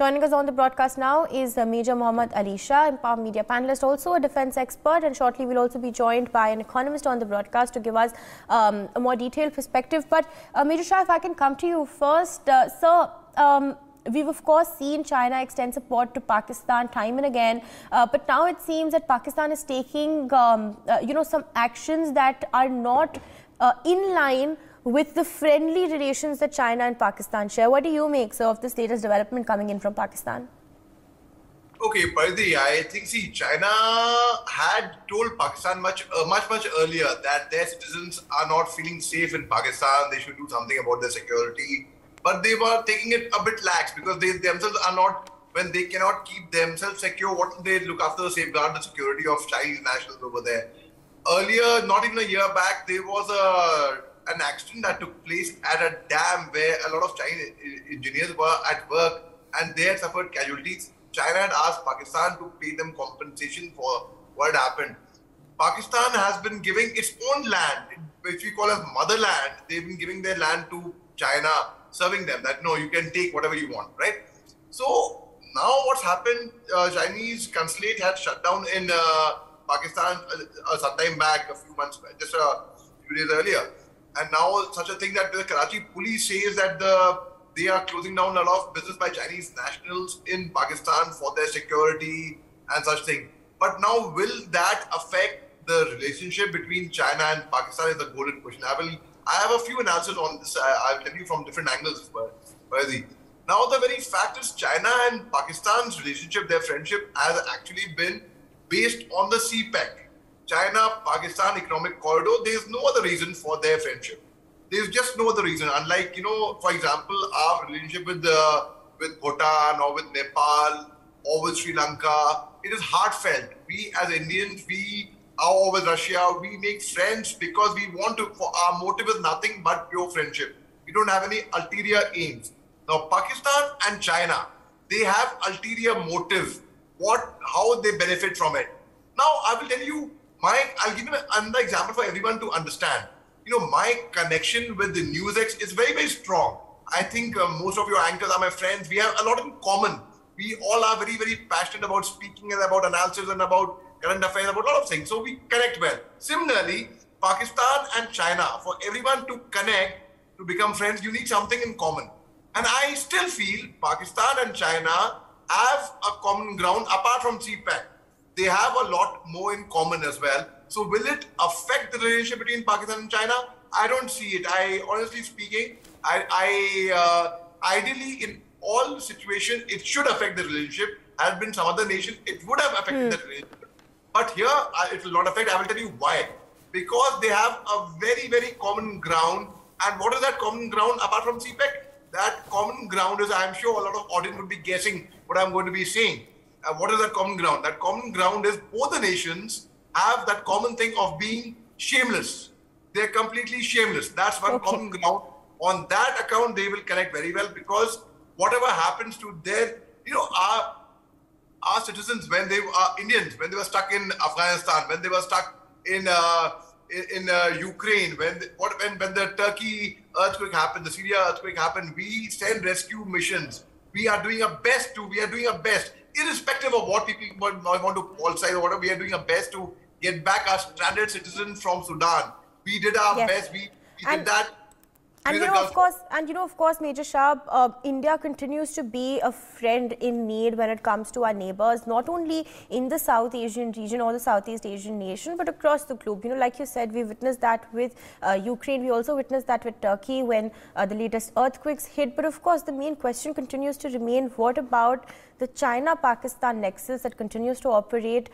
Joining us on the broadcast now is Major Mohammed Ali Shah, Empower Media panelist, also a defense expert, and shortly we'll also be joined by an economist on the broadcast to give us a more detailed perspective. But Major Shah, if I can come to you first, sir. We've of course seen China extend support to Pakistan time and again, but now it seems that Pakistan is taking, some actions that are not in line with the friendly relations that China and Pakistan share. What do you make, sir, of this latest development coming in from Pakistan? Okay, Pardi, I think, China had told Pakistan much earlier that their citizens are not feeling safe in Pakistan. They should do something about their security. But they were taking it a bit lax because they themselves are not, when they cannot keep themselves secure, what will they look after, safeguard the security of Chinese nationals over there? Earlier, not even a year back, there was an accident that took place at a dam where a lot of Chinese engineers were at work and they had suffered casualties. China had asked Pakistan to pay them compensation for what had happened. Pakistan has been giving its own land, which we call as motherland. They've been giving their land to China, serving them that, no, you can take whatever you want, right? So now what's happened, Chinese consulate had shut down in Pakistan some time back, a few months back, just a few days earlier. And now such a thing that the Karachi police says that they are closing down a lot of business by Chinese nationals in Pakistan for their security and such thing. But now will that affect the relationship between China and Pakistan is the golden question. I have a few analyses on this. I'll tell you from different angles. Now, the very fact is China and Pakistan's relationship, their friendship, has actually been based on the CPEC, China-Pakistan Economic Corridor. There is no other reason for their friendship. There is just no other reason. Unlike, for example, our relationship with Bhutan or with Nepal or with Sri Lanka, it is heartfelt. We as Indians, or with Russia, we make friends because we want to, for our motive is nothing but pure friendship. We don't have any ulterior aims. Now, Pakistan and China, they have ulterior motive, how they benefit from it. Now, I will tell you, I'll give you another example for everyone to understand. My connection with the NewsX is very, very strong. I think most of your anchors are my friends. We have a lot in common. We all are very, very passionate about speaking and about analysis and about current affairs, about a lot of things. So we connect well. Similarly, Pakistan and China, for everyone to connect, to become friends, you need something in common. And I still feel Pakistan and China have a common ground apart from CPEC. They have a lot more in common as well. So will it affect the relationship between Pakistan and China? I don't see it. Honestly speaking, ideally in all situations, it should affect the relationship. Had been some other nation, it would have affected the relationship. But here, it will not affect. I will tell you why. Because they have a very, very common ground. And what is that common ground apart from CPEC? That common ground is, I'm sure a lot of audience would be guessing what I'm going to be saying. What is that common ground? That common ground is both the nations have that common thing of being shameless. They're completely shameless. That's one common ground. On that account, they will connect very well because whatever happens to their, our citizens, when they are Indians, when they were stuck in Afghanistan, when they were stuck in Ukraine, when the Turkey earthquake happened, the Syria earthquake happened, we send rescue missions. We are doing our best irrespective of what people want to call side or whatever. We are doing our best to get back our stranded citizens from Sudan. We did our best. We did that. And of course, Major Shah, India continues to be a friend in need when it comes to our neighbors, not only in the South Asian region or the Southeast Asian nation, but across the globe. Like you said, we witnessed that with Ukraine. We also witnessed that with Turkey when the latest earthquakes hit. But of course, the main question continues to remain, what about the China-Pakistan nexus that continues to operate